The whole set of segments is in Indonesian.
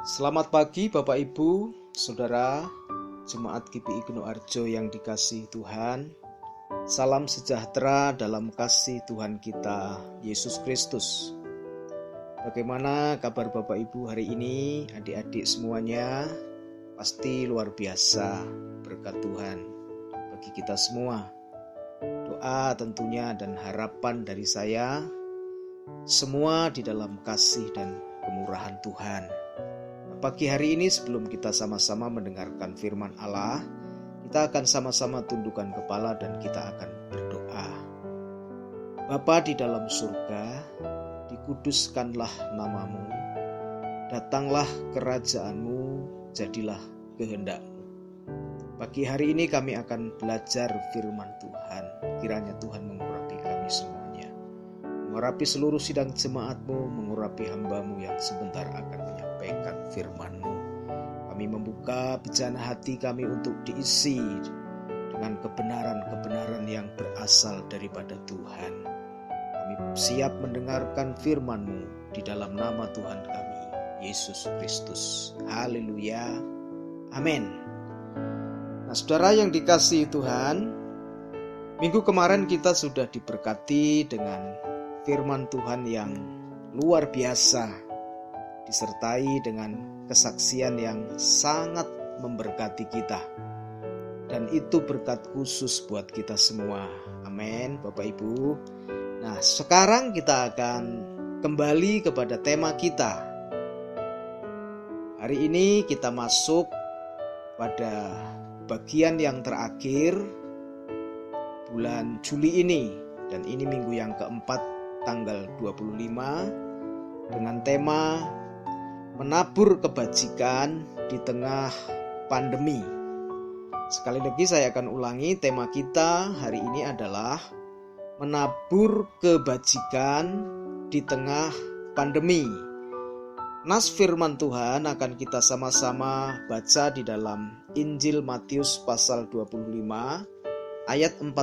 Selamat pagi Bapak Ibu, Saudara, Jemaat GPI Gunung Arjo yang dikasihi Tuhan. Salam sejahtera dalam kasih Tuhan kita, Yesus Kristus. Bagaimana kabar Bapak Ibu hari ini, adik-adik semuanya? Pasti luar biasa berkat Tuhan bagi kita semua. Doa tentunya dan harapan dari saya, semua di dalam kasih dan kemurahan Tuhan. Pagi hari ini sebelum kita sama-sama mendengarkan firman Allah, kita akan sama-sama tundukkan kepala dan kita akan berdoa. Bapa di dalam surga, dikuduskanlah namamu, datanglah kerajaanmu, jadilah kehendak-mu. Pagi hari ini kami akan belajar firman Tuhan, kiranya Tuhan mengurapi kami semuanya, mengurapi seluruh sidang jemaat-mu, mengurapi hamba-mu yang sebentar akan menyampaikan firman-mu. Kami membuka bejana hati kami untuk diisi dengan kebenaran-kebenaran yang berasal daripada Tuhan. Kami siap mendengarkan firman-mu di dalam nama Tuhan kami, Yesus Kristus. Haleluya. Amin. Nah, saudara yang dikasihi Tuhan, minggu kemarin kita sudah diberkati dengan firman Tuhan yang luar biasa, disertai dengan kesaksian yang sangat memberkati kita. Dan itu berkat khusus buat kita semua. Amin, Bapak Ibu. Nah, sekarang kita akan kembali kepada tema kita. Hari ini kita masuk pada bagian yang terakhir bulan Juli ini. Dan ini minggu yang keempat, tanggal 25, dengan tema menabur kebajikan di tengah pandemi. Sekali lagi saya akan ulangi, tema kita hari ini adalah menabur kebajikan di tengah pandemi. Nas firman Tuhan akan kita sama-sama baca di dalam Injil Matius pasal 25 ayat 41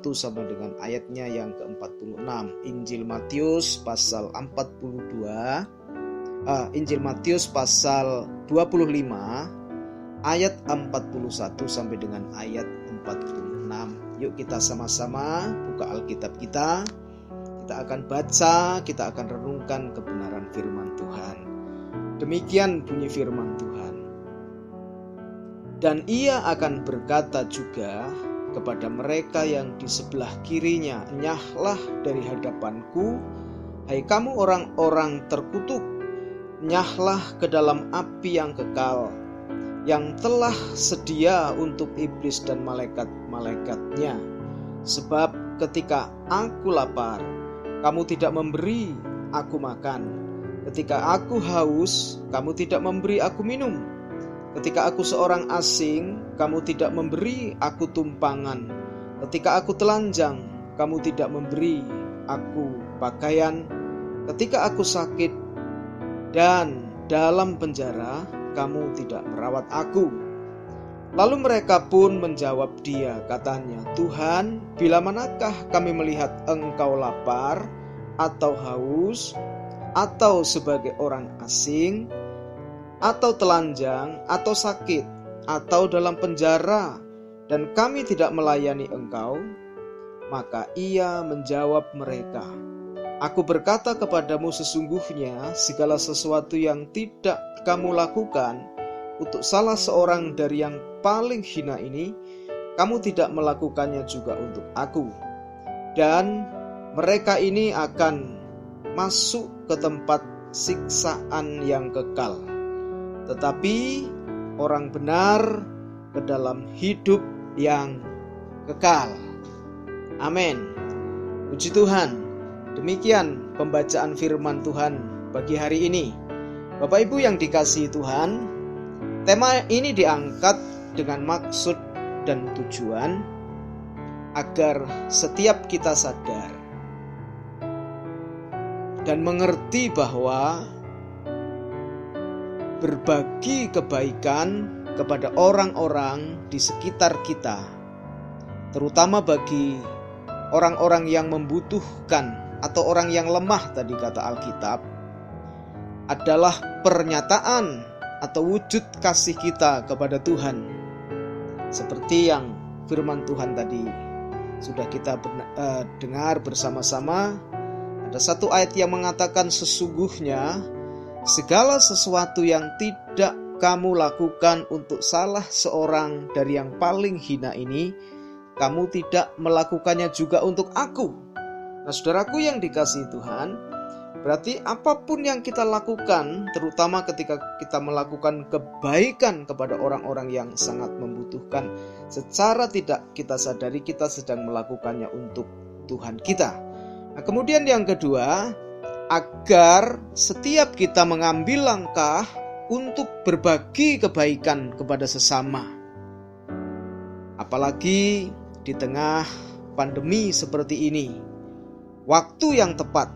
sampai dengan ayatnya yang ke-46. Injil Matius pasal 42 Injil Matius pasal 25 ayat 41 sampai dengan ayat 46. Yuk kita sama-sama buka Alkitab kita. Kita akan baca, kita akan renungkan kebenaran firman Tuhan. Demikian bunyi firman Tuhan. Dan ia akan berkata juga kepada mereka yang di sebelah kirinya, "Enyahlah dari hadapanku, hai kamu orang-orang terkutuk, nyahlah ke dalam api yang kekal, yang telah sedia untuk iblis dan malaikat-malaikatnya. Sebab ketika aku lapar, kamu tidak memberi aku makan. Ketika aku haus, kamu tidak memberi aku minum. Ketika aku seorang asing, kamu tidak memberi aku tumpangan. Ketika aku telanjang, kamu tidak memberi aku pakaian. Ketika aku sakit dan dalam penjara, kamu tidak merawat aku." Lalu mereka pun menjawab dia, katanya, "Tuhan, bila manakah kami melihat engkau lapar atau haus, atau sebagai orang asing, atau telanjang, atau sakit, atau dalam penjara, dan kami tidak melayani engkau?" Maka ia menjawab mereka, "Aku berkata kepadamu, sesungguhnya segala sesuatu yang tidak kamu lakukan untuk salah seorang dari yang paling hina ini, kamu tidak melakukannya juga untuk aku. Dan mereka ini akan masuk ke tempat siksaan yang kekal, tetapi orang benar ke dalam hidup yang kekal." Amin. Puji Tuhan. Demikian pembacaan firman Tuhan bagi hari ini. Bapak Ibu yang dikasihi Tuhan, tema ini diangkat dengan maksud dan tujuan agar setiap kita sadar dan mengerti bahwa berbagi kebaikan kepada orang-orang di sekitar kita, terutama bagi orang-orang yang membutuhkan atau orang yang lemah, tadi kata Alkitab, adalah pernyataan atau wujud kasih kita kepada Tuhan. Seperti yang firman Tuhan tadi sudah kita dengar bersama-sama, ada satu ayat yang mengatakan sesungguhnya segala sesuatu yang tidak kamu lakukan untuk salah seorang dari yang paling hina ini, kamu tidak melakukannya juga untuk aku. Nah, saudaraku yang dikasihi Tuhan, berarti apapun yang kita lakukan, terutama ketika kita melakukan kebaikan kepada orang-orang yang sangat membutuhkan, secara tidak kita sadari kita sedang melakukannya untuk Tuhan kita. Nah, kemudian yang kedua, agar setiap kita mengambil langkah untuk berbagi kebaikan kepada sesama. Apalagi di tengah pandemi seperti ini, waktu yang tepat,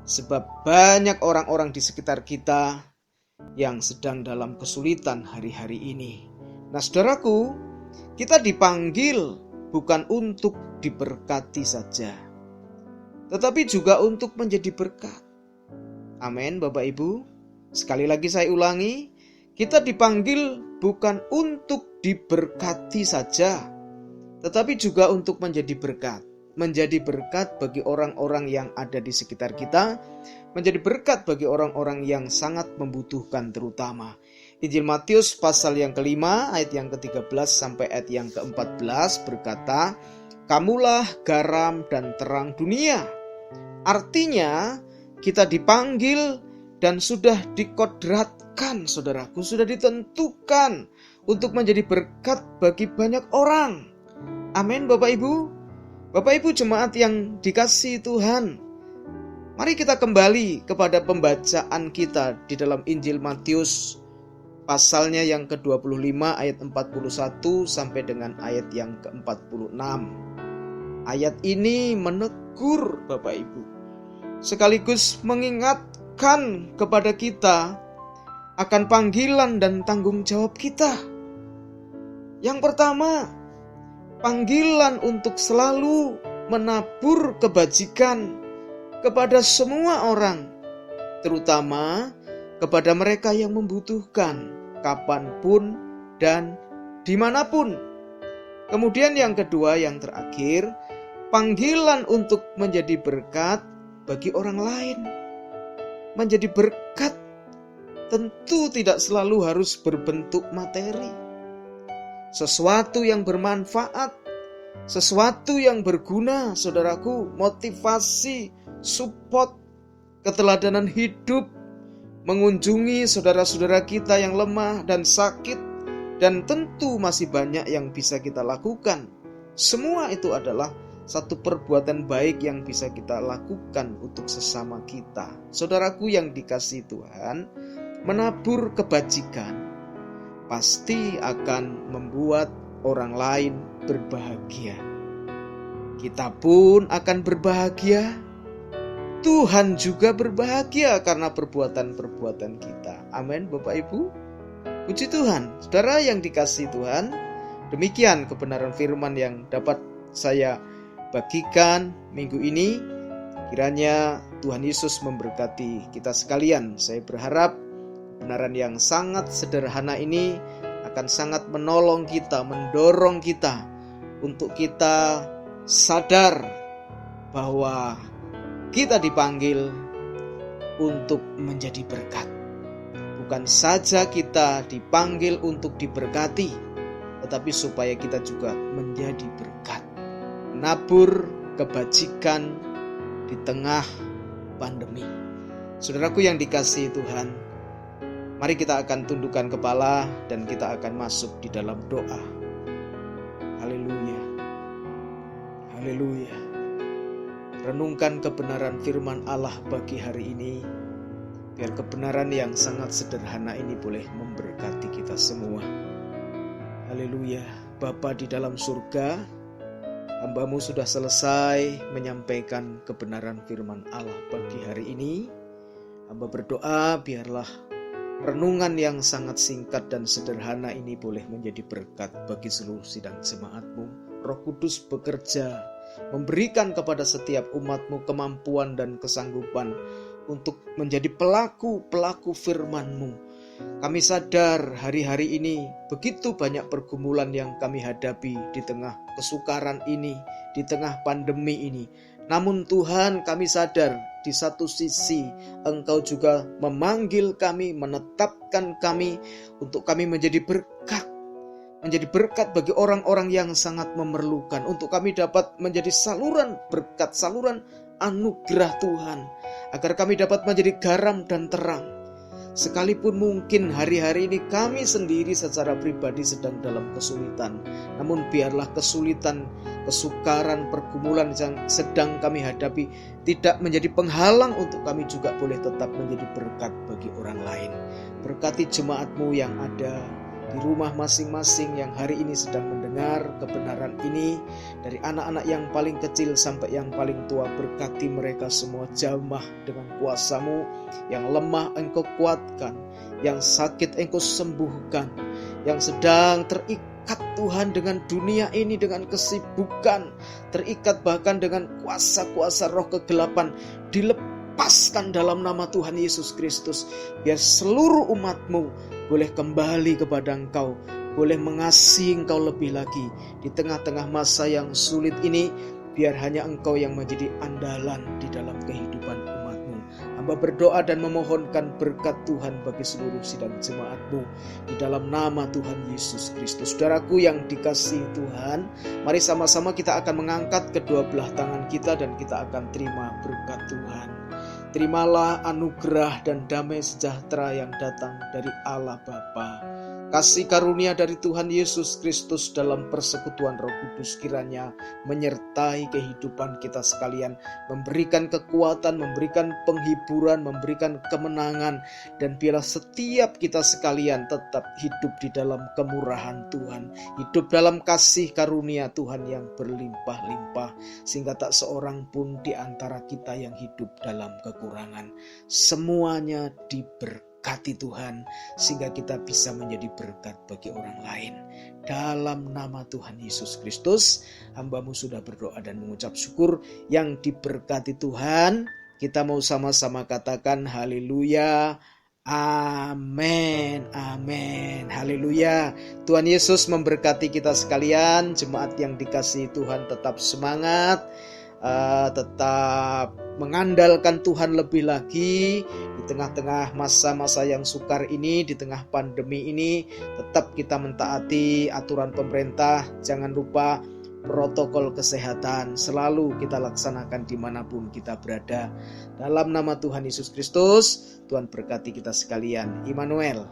sebab banyak orang-orang di sekitar kita yang sedang dalam kesulitan hari-hari ini. Nah, saudaraku, kita dipanggil bukan untuk diberkati saja, tetapi juga untuk menjadi berkat. Amin, Bapak Ibu. Sekali lagi saya ulangi, kita dipanggil bukan untuk diberkati saja, tetapi juga untuk menjadi berkat. Menjadi berkat bagi orang-orang yang ada di sekitar kita, menjadi berkat bagi orang-orang yang sangat membutuhkan terutama. Injil Matius pasal yang kelima ayat yang ke-13 sampai ayat yang ke-14 berkata, "Kamulah garam dan terang dunia." Artinya kita dipanggil dan sudah dikodratkan, saudaraku, sudah ditentukan untuk menjadi berkat bagi banyak orang. Amin, Bapak Ibu. Bapak Ibu jemaat yang dikasihi Tuhan, mari kita kembali kepada pembacaan kita di dalam Injil Matius pasalnya yang ke-25 ayat 41 sampai dengan ayat yang ke-46. Ayat ini menegur Bapak Ibu, sekaligus mengingatkan kepada kita akan panggilan dan tanggung jawab kita. Yang pertama, panggilan untuk selalu menabur kebajikan kepada semua orang, terutama kepada mereka yang membutuhkan, kapanpun dan dimanapun. Kemudian yang kedua, yang terakhir, panggilan untuk menjadi berkat bagi orang lain. Menjadi berkat tentu tidak selalu harus berbentuk materi. Sesuatu yang bermanfaat, sesuatu yang berguna, saudaraku, motivasi, support, keteladanan hidup, mengunjungi saudara-saudara kita yang lemah dan sakit, dan tentu masih banyak yang bisa kita lakukan. Semua itu adalah satu perbuatan baik yang bisa kita lakukan untuk sesama kita. Saudaraku yang dikasihi Tuhan, menabur kebajikan pasti akan membuat orang lain berbahagia. Kita pun akan berbahagia. Tuhan juga berbahagia karena perbuatan-perbuatan kita. Amin, Bapak Ibu. Puji Tuhan. Saudara yang dikasihi Tuhan, demikian kebenaran firman yang dapat saya bagikan minggu ini. Kiranya Tuhan Yesus memberkati kita sekalian. Saya berharap kebenaran yang sangat sederhana ini akan sangat menolong kita, mendorong kita untuk kita sadar bahwa kita dipanggil untuk menjadi berkat. Bukan saja kita dipanggil untuk diberkati, tetapi supaya kita juga menjadi berkat. Menabur kebajikan di tengah pandemi. Saudaraku yang dikasihi Tuhan, mari kita akan tundukkan kepala dan kita akan masuk di dalam doa. Haleluya. Haleluya. Renungkan kebenaran firman Allah bagi hari ini, biar kebenaran yang sangat sederhana ini boleh memberkati kita semua. Haleluya. Bapa di dalam surga, hamba-Mu sudah selesai menyampaikan kebenaran firman Allah pagi hari ini. Hamba berdoa biarlah renungan yang sangat singkat dan sederhana ini boleh menjadi berkat bagi seluruh sidang jemaat-Mu. Roh Kudus bekerja, memberikan kepada setiap umat-Mu kemampuan dan kesanggupan untuk menjadi pelaku-pelaku firman-Mu Kami sadar hari-hari ini begitu banyak pergumulan yang kami hadapi di tengah kesukaran ini, di tengah pandemi ini. Namun Tuhan, kami sadar di satu sisi Engkau juga memanggil kami, menetapkan kami untuk kami menjadi berkat. Menjadi berkat bagi orang-orang yang sangat memerlukan. Untuk kami dapat menjadi saluran berkat, saluran anugerah Tuhan. Agar kami dapat menjadi garam dan terang. Sekalipun mungkin hari-hari ini kami sendiri secara pribadi sedang dalam kesulitan. Namun biarlah kesulitan, kesukaran, pergumulan yang sedang kami hadapi tidak menjadi penghalang untuk kami juga boleh tetap menjadi berkat bagi orang lain. Berkati jemaat-Mu yang ada di rumah masing-masing yang hari ini sedang mendengar kebenaran ini. Dari anak-anak yang paling kecil sampai yang paling tua, berkati mereka semua, jamah dengan kuasa-Mu. Yang lemah Engkau kuatkan, yang sakit Engkau sembuhkan, yang sedang terikat Tuhan dengan dunia ini, dengan kesibukan, terikat bahkan dengan kuasa-kuasa roh kegelapan, dilepaskan dalam nama Tuhan Yesus Kristus. Biar seluruh umat-Mu boleh kembali kepada Engkau, boleh mengasihi Engkau lebih lagi di tengah-tengah masa yang sulit ini. Biar hanya Engkau yang menjadi andalan di dalam kehidupan umat-Mu. Hamba berdoa dan memohonkan berkat Tuhan bagi seluruh sidang jemaat-Mu di dalam nama Tuhan Yesus Kristus. Saudaraku yang dikasihi Tuhan, mari sama-sama kita akan mengangkat kedua belah tangan kita dan kita akan terima berkat Tuhan. Terimalah anugerah dan damai sejahtera yang datang dari Allah Bapa. Kasih karunia dari Tuhan Yesus Kristus dalam persekutuan Roh Kudus kiranya menyertai kehidupan kita sekalian, memberikan kekuatan, memberikan penghiburan, memberikan kemenangan, dan biarlah setiap kita sekalian tetap hidup di dalam kemurahan Tuhan, hidup dalam kasih karunia Tuhan yang berlimpah-limpah, sehingga tak seorang pun di antara kita yang hidup dalam kekurangan. Semuanya diberkati Tuhan, sehingga kita bisa menjadi berkat bagi orang lain. Dalam nama Tuhan Yesus Kristus, hamba-Mu sudah berdoa dan mengucap syukur. Yang diberkati Tuhan, kita mau sama-sama katakan haleluya, amin, amin, haleluya. Tuhan Yesus memberkati kita sekalian. Jemaat yang dikasihi Tuhan, tetap semangat, tetap mengandalkan Tuhan lebih lagi di tengah-tengah masa-masa yang sukar ini, di tengah pandemi ini. Tetap kita mentaati aturan pemerintah. Jangan lupa protokol kesehatan selalu kita laksanakan dimanapun kita berada. Dalam nama Tuhan Yesus Kristus, Tuhan berkati kita sekalian. Immanuel.